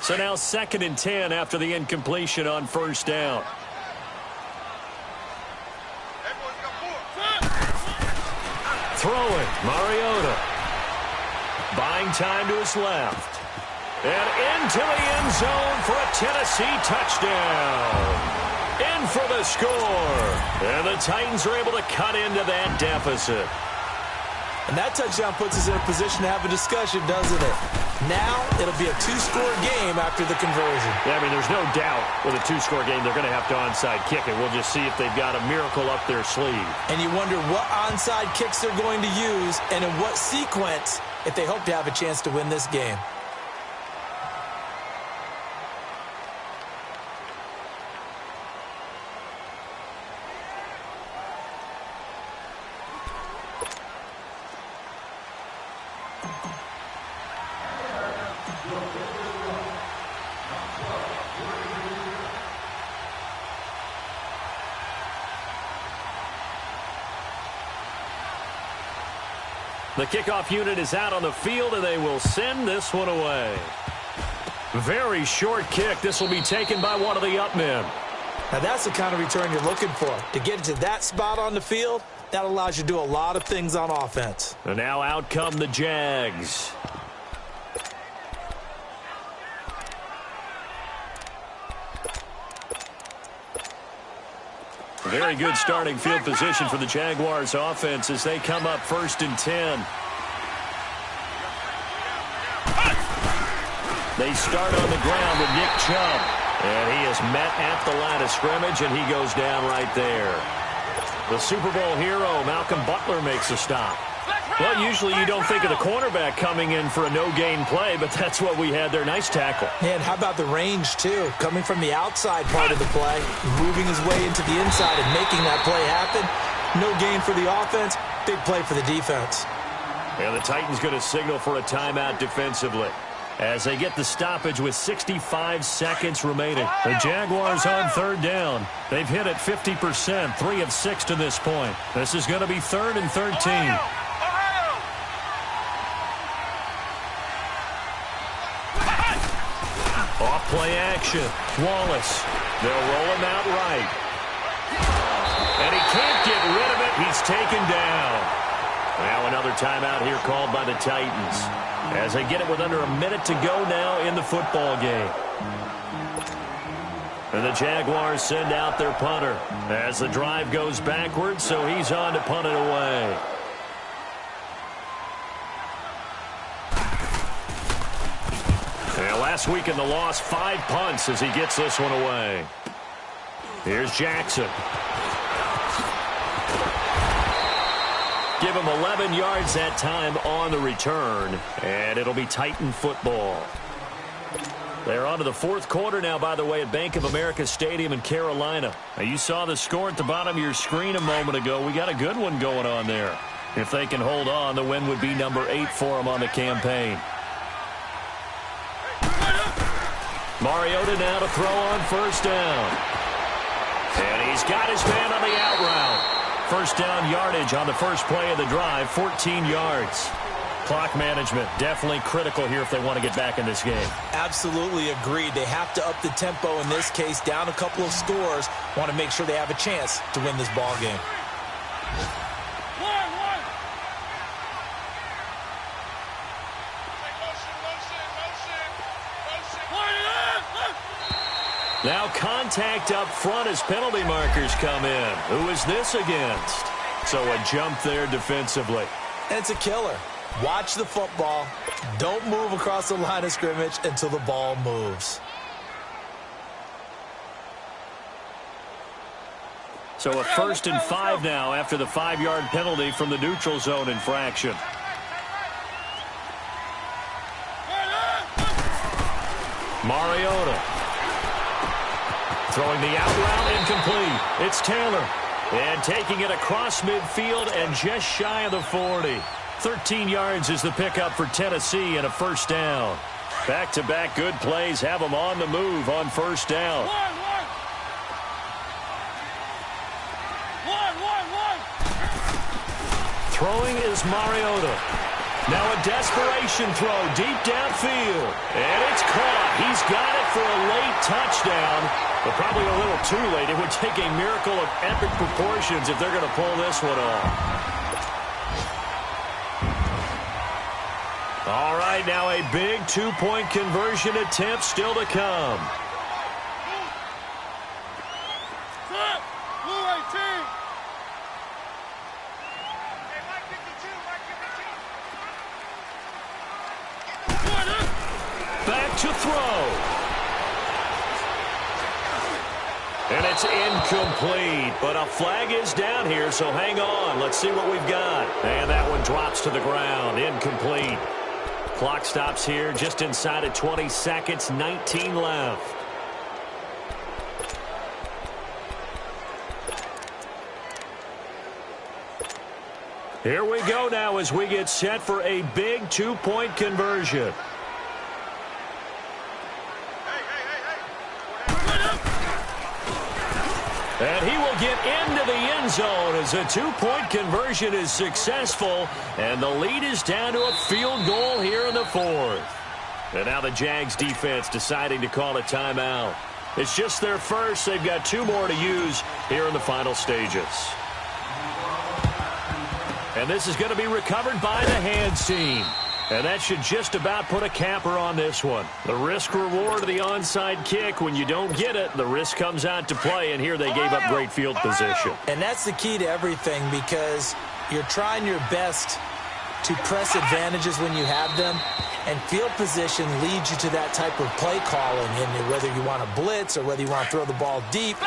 So now 2nd and 10 after the incompletion on 1st down. Throwing, Mariota. Buying time to his left. And into the end zone for a Tennessee touchdown. In for the score. And the Titans are able to cut into that deficit. And that touchdown puts us in a position to have a discussion, doesn't it? Now it'll be a 2-score game after the conversion. Yeah, I mean, there's no doubt with a 2-score game they're going to have to onside kick it. We'll just see if they've got a miracle up their sleeve. And you wonder what onside kicks they're going to use and in what sequence if they hope to have a chance to win this game. The kickoff unit is out on the field, and they will send this one away. Very short kick. This will be taken by one of the up men. Now that's the kind of return you're looking for. To get to that spot on the field, that allows you to do a lot of things on offense. And now out come the Jags. Very good starting field position for the Jaguars offense as they come up 1st and 10. They start on the ground with Nick Chubb. And he is met at the line of scrimmage, and he goes down right there. The Super Bowl hero, Malcolm Butler, makes a stop. Well, usually you don't think of the cornerback coming in for a no-gain play, but that's what we had there. Nice tackle. And how about the range, too? Coming from the outside part of the play, moving his way into the inside and making that play happen. No gain for the offense, big play for the defense. And the Titans going to signal for a timeout defensively as they get the stoppage with 65 seconds remaining. The Jaguars on 3rd down. They've hit it 50%, 3 of 6 to this point. This is going to be 3rd and 13. Off play action. Wallace. They'll roll him out right. And he can't get rid of it. He's taken down. Now another timeout here called by the Titans as they get it with under a minute to go now in the football game. And the Jaguars send out their punter as the drive goes backwards, so he's on to punt it away. And last week in the loss, 5 punts as he gets this one away. Here's Jackson. Give him 11 yards that time on the return, and it'll be Titan football. They're on to the 4th quarter now, by the way, at Bank of America Stadium in Carolina. Now, you saw the score at the bottom of your screen a moment ago. We got a good one going on there. If they can hold on, the win would be number 8 for them on the campaign. Mariota now to throw on 1st down. And he's got his man on the out route. 1st down yardage on the first play of the drive, 14 yards. Clock management definitely critical here if they want to get back in this game. Absolutely agreed. They have to up the tempo in this case, down a couple of scores. Want to make sure they have a chance to win this ball game. Now contact up front as penalty markers come in. Who is this against? So a jump there defensively. And it's a killer. Watch the football. Don't move across the line of scrimmage until the ball moves. So a 1st and 5 now after the 5-yard penalty from the neutral zone infraction. Mariota. Throwing the out route incomplete. It's Taylor. And taking it across midfield and just shy of the 40. 13 yards is the pickup for Tennessee and a 1st down. Back-to-back good plays have them on the move on 1st down. Throwing is Mariota. Now a desperation throw deep downfield. And it's caught. He's got it for a late touchdown. But probably a little too late. It would take a miracle of epic proportions if they're going to pull this one off. All right, now a big 2-point conversion attempt still to come. Back to throw. And it's incomplete, but a flag is down here, so hang on. Let's see what we've got. And that one drops to the ground, incomplete. Clock stops here just inside of 20 seconds, 19 left. Here we go now as we get set for a big 2-point conversion. And he will get into the end zone as a 2-point conversion is successful. And the lead is down to a field goal here in the 4th. And now the Jags defense deciding to call a timeout. It's just their first. They've got 2 more to use here in the final stages. And this is going to be recovered by the hands team. And that should just about put a capper on this one. The risk-reward of the onside kick. When you don't get it, the risk comes out to play. And here they gave up great field position. And that's the key to everything, because you're trying your best to press advantages when you have them. And field position leads you to that type of play calling. And whether you want to blitz or whether you want to throw the ball deep,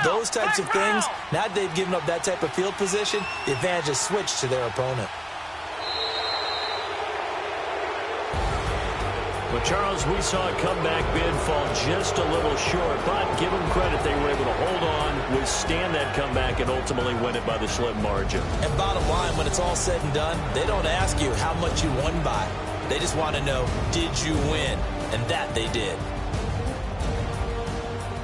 those types of things, now that they've given up that type of field position, the advantage is switched to their opponent. But, Charles, we saw a comeback bid fall just a little short, but give them credit, they were able to hold on, withstand that comeback, and ultimately win it by the slim margin. And bottom line, when it's all said and done, they don't ask you how much you won by. They just want to know, did you win? And that they did.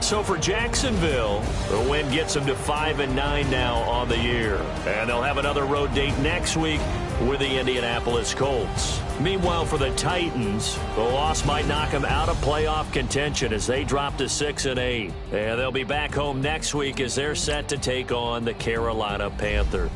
So for Jacksonville, the win gets them to 5-9 now on the year. And they'll have another road date next week with the Indianapolis Colts. Meanwhile, for the Titans, the loss might knock them out of playoff contention as they drop to 6-8. And they'll be back home next week as they're set to take on the Carolina Panthers.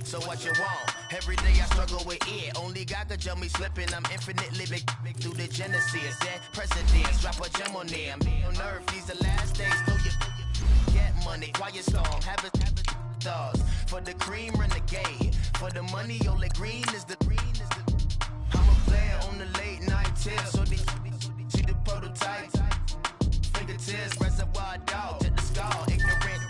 So what you want? Every day I struggle with it. Only God could jump me slipping. I'm infinitely big through the Genesis. That presidents drop a gem on them. On earth, these the last days. So you get money, quiet storm. Have it thoughts. For the cream, renegade. For the money, only green is the green. I'm a player on the late night tip. So they see the prototype. Fingertips, reservoir dog to the skull. Ignorant.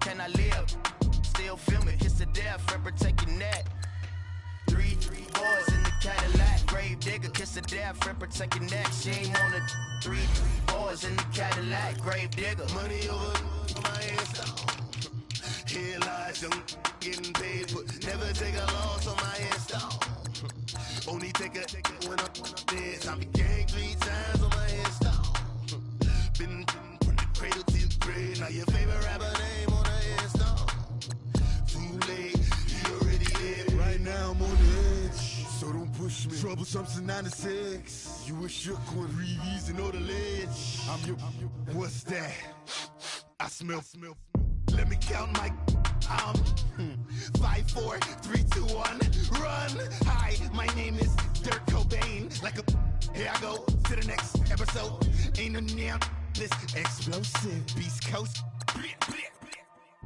Can I live? Still film it, kiss to death, rep protect your neck. Three boys in the Cadillac, grave digger, kiss to death, rep protect your neck. Shame on the three boys in the Cadillac, grave digger. Money over my hands down. Here lies young, getting paid, but never take a loss on my hands down. Only take a when I'm dead. I be gang 3 times on my hands down. Been from the cradle to the grave. Now your favorite rapper name on the hands down. Right now I'm on the edge, so don't push me. Troublesome since 96. You a shook one, breeze and know the ledge. I'm your, what's that? I smell. Let me count my, 5, 4, 3, 2, 1, run. Hi, my name is Dirk Cobain. Like a Here I go to the next episode. Ain't no damn this explosive Beast Coast.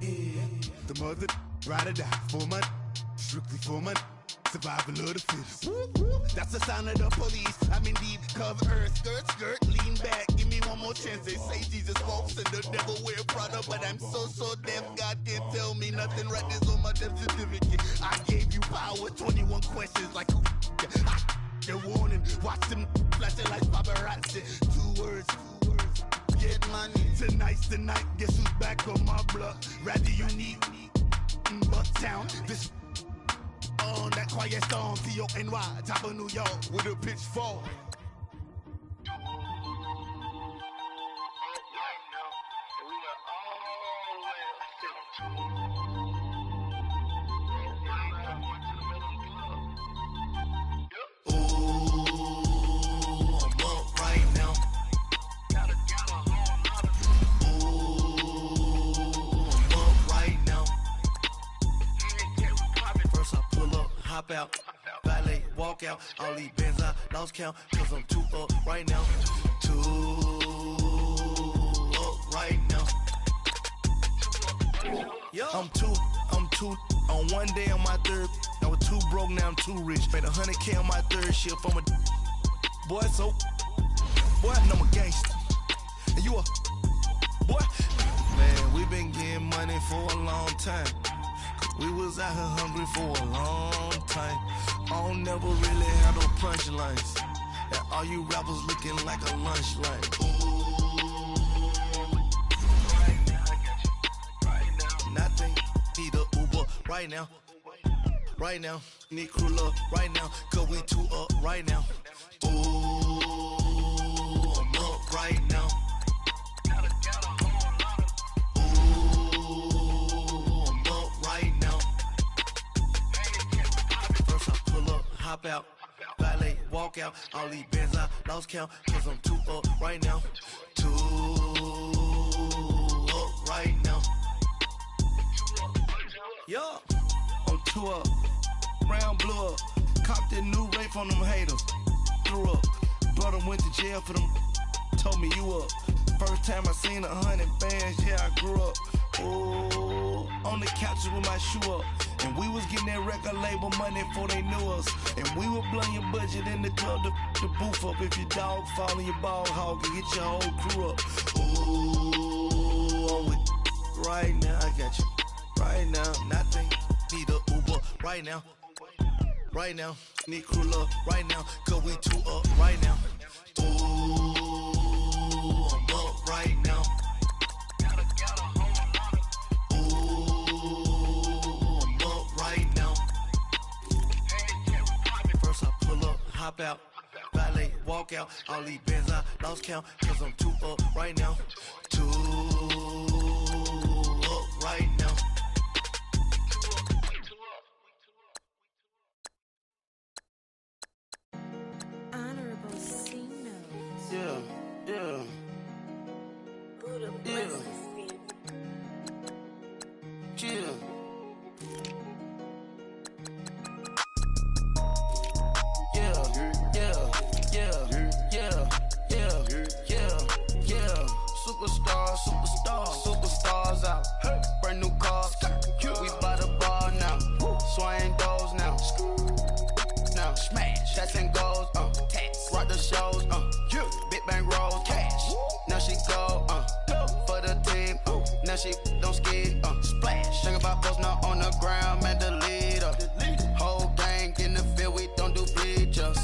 Yeah, the mother ride or die for money, strictly for money. Survival of the fittest. That's the sound of the police. I'm indeed cover earth, skirt, lean back. Give me one more chance. They say Jesus walks and the devil wear Prada, but I'm so deaf. God can't tell me nothing. Right there's on my death certificate. I gave you power. 21 questions like who? The warning. Watch them flashing like paparazzi. Two words. Get money. Tonight's the night. Guess who's back on my block? Rather unique. Bucktown. This. On that quiet storm, T-O-N-Y, top of New York, with a pitchfork. Hop out, valet, walk out, all these bands I lost count, cause I'm too up right now, too up right now. I'm too, on one day on my third, I was too broke, now I'm too rich, made 100K on my third shift, I'm a boy, so, boy, I know I'm a gangster, and you a, boy, man, we been getting money for a long time. We was out here hungry for a long time. I don't never really have no punchlines. And all you rappers looking like a lunch line. Nothing, need a Uber right now. Right now, need crew up right now. Cause we too up right now. Ooh, I'm up right now. Hop out, valet, walk out, all these bands I lost count, cause I'm too up right now, too up right now. Yeah, I'm too up, round blew up, copped that new rape on them haters, threw up, brother went to jail for them, told me you up, first time I seen 100 bands, yeah I grew up, ooh, on the couches with my shoe up. And we was getting that record label money before they knew us. And we were blowing your budget in the club to booth up. If your dog fall in your ball hog and get your whole crew up. Ooh, I'm with right now. I got you right now. Nothing, need a Uber right now. Right now, need crew up right now. Cause we too up right now. Ooh, I'm up right now. Hop out, valet, walk out, all these bands I lost count, cause I'm too up right now, too up right now. Honorable C notes. Yeah. Buddha Chill. Superstars out. Hey. Brand new cars. We by the bar now. Swaying doors now. Now smash. That's and goes. Rock the shows. Big bang rolls. Cash. Now she go. For the team. Now she don't skid. Splash. Think about posting up on the ground, man. The leader. Whole gang in the field. We don't do bleachers.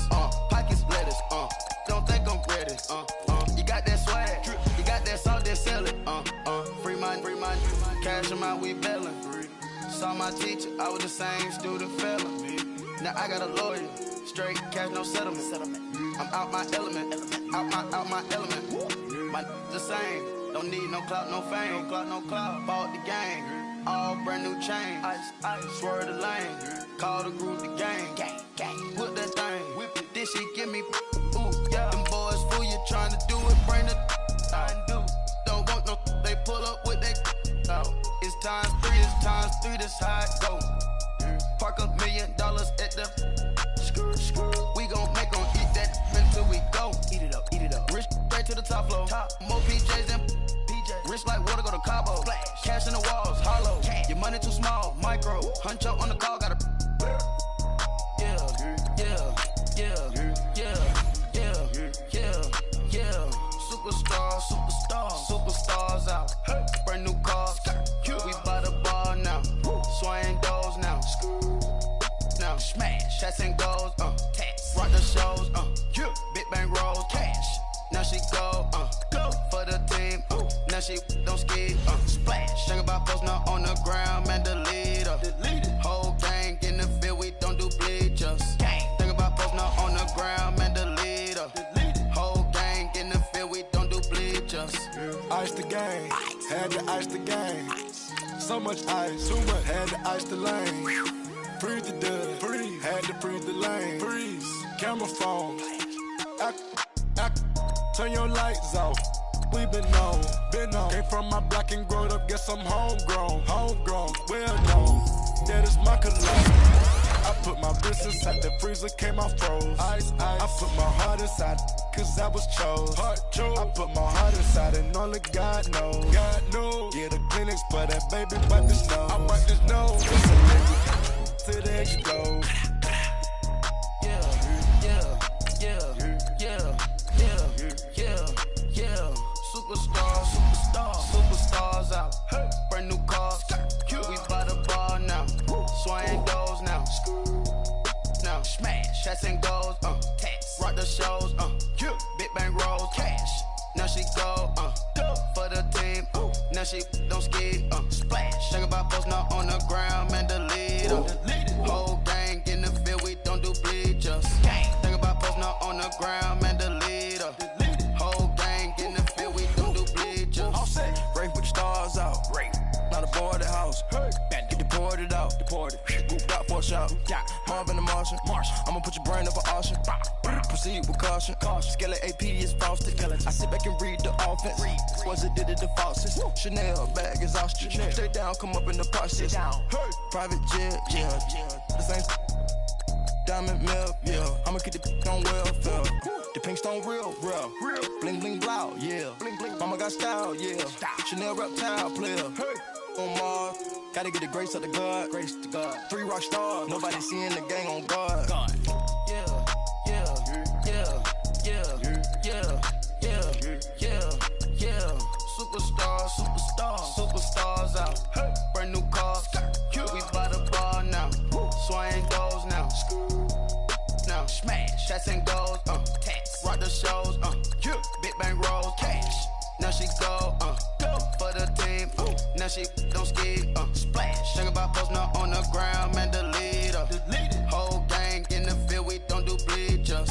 Pockets lettuce. Don't think I'm ready. You got that swag. You got that salt that sell it. Free mind. Cash them out, we bellin'. Saw my teacher, I was the same student fella. Now I got a lawyer, straight cash, no settlement. I'm out my element, out my element. My the same, don't need no clout, no fame. No clout, bought the game, all brand new chain. I swerve the lane, call the group the gang. Whip that thing, whip it, this shit give me ooh, yeah. Them boys fool you trying to do it, bring the I do. Don't want no, they pull up with they it's times three, this how it go. Park $1 million at the we gon' make 'em eat that till we go. Eat it up, eat it up. Rich straight to the top floor. More PJs than PJ. Rich like water, go to Cabo. Splash. Cash in the walls, hollow. Cash. Your money too small, micro. Hunch up on the call, gotta. Yeah, yeah, yeah, yeah, yeah, yeah, yeah. Superstars out. Brand new cars. We by the bar now. Swaying doors now. Now smash. Shots and goals. Rock the shows. Big bang rolls. Cash. Now she go. Go for the team. Now she don't ski. Splash. Think about post now on the ground. Man, delete her. Whole gang in the field. We don't do bleachers. Think about post now on the ground. Man, delete her. Whole gang in the field. We don't do bleachers. Ice the game. Had to ice the game. So much ice. Too much. Had to ice the lane. Freeze the dud. Freeze. Had to freeze the lane. Freeze. Camera phone. Turn your lights off. We been on. Came from my block and growed up. Guess I'm homegrown. Well known. That is my cologne. I put my wrist inside the freezer, came out froze. Ice. I put my heart inside, cause I was chose. I put my heart inside and only God knows. Yeah, the clinics for that baby, wipe this nose. I wipe this nose. To the explode. Superstars out. Brand new cars. We by the bar now. Swaying doors now. Now smash. Shots and goals. Rock the shows. Big bang rolls. Cash. Now she go. Go for the team. Now she don't ski. Splash. Think about post now on the ground. Man, delete her. Whole gang in the field. We don't do bleachers. Think about post now on the ground. Man, delete her. Whole gang in the field. We don't do bleachers. Race with the stars out. Not a board the house. Get deported out. Moved out for a shot. Marvin the Martian. I'ma put your brain up for auction. Proceed with caution. Skeleton AP is frosted. I sit back and read the offense. Was it did it the faucets? Chanel bag is ostrich. Stay down, come up in the process. Private jet, yeah. The same diamond milk, yeah. I'ma keep the on welfare. The pink stone real. Bling bling blow, yeah. Mama got style, yeah. Chanel reptile player. On Mars, gotta get the grace of the God. 3 rock stars, nobody seeing the gang on guard. Yeah. Superstars out. Brand new cars. We by the bar now. Swaying doors now. Now smash. Shots and goals. Rock the shows. Big bang rolls. Cash. Now she go. Go for the team. Now she don't ski. Splash. Think about post now on the ground. Man, delete her. Whole gang in the field. We don't do bleachers.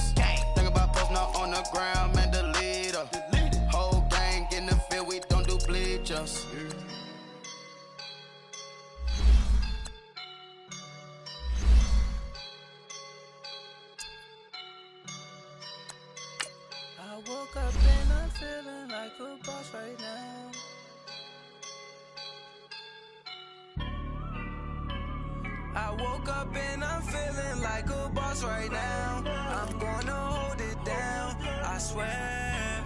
Think about post now on the ground. Man, delete her. Whole gang in the field. We don't do bleachers. I woke up and I'm feeling like a boss right now. I woke up and I'm feeling like a boss right now. I'm gonna hold it down, I swear.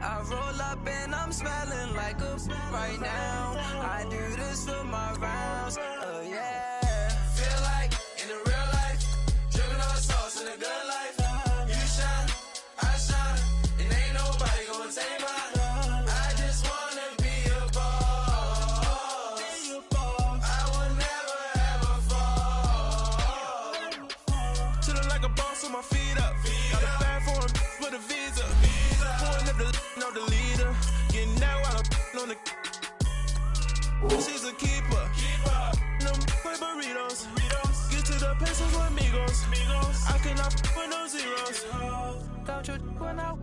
I roll up and I'm smelling like a right now. I do this for my rounds, yeah. Feel like in the real life, dripping on sauce in the good life. You shine, I shine, and ain't nobody gonna take mine. I just wanna be a boss. I will never ever fall. Chillin' like a boss with my feet up. Got a bag for him with a visa. Pulling up the know the leader. Getting that while I'm on the. She's a keeper. No with burritos. Get to the pesos with amigos. I cannot with no zeros. Don't you run out?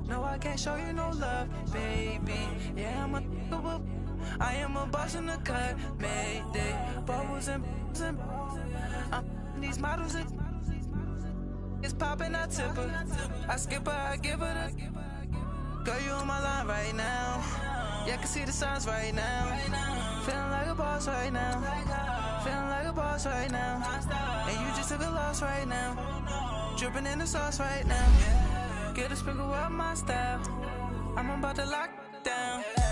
No, I can't show you no love, baby. Yeah, I am a boss in the cut, Mayday. Bubbles and I'm these models and it's popping, I tip her. I skip her, I give her the. Girl, you on my line right now. Yeah, I can see the signs right now. Feeling like a boss right now. Feeling like a boss right now. And you just took a loss right now. Dripping in the sauce right now. Get a sprinkle of my style. I'm about to lock down.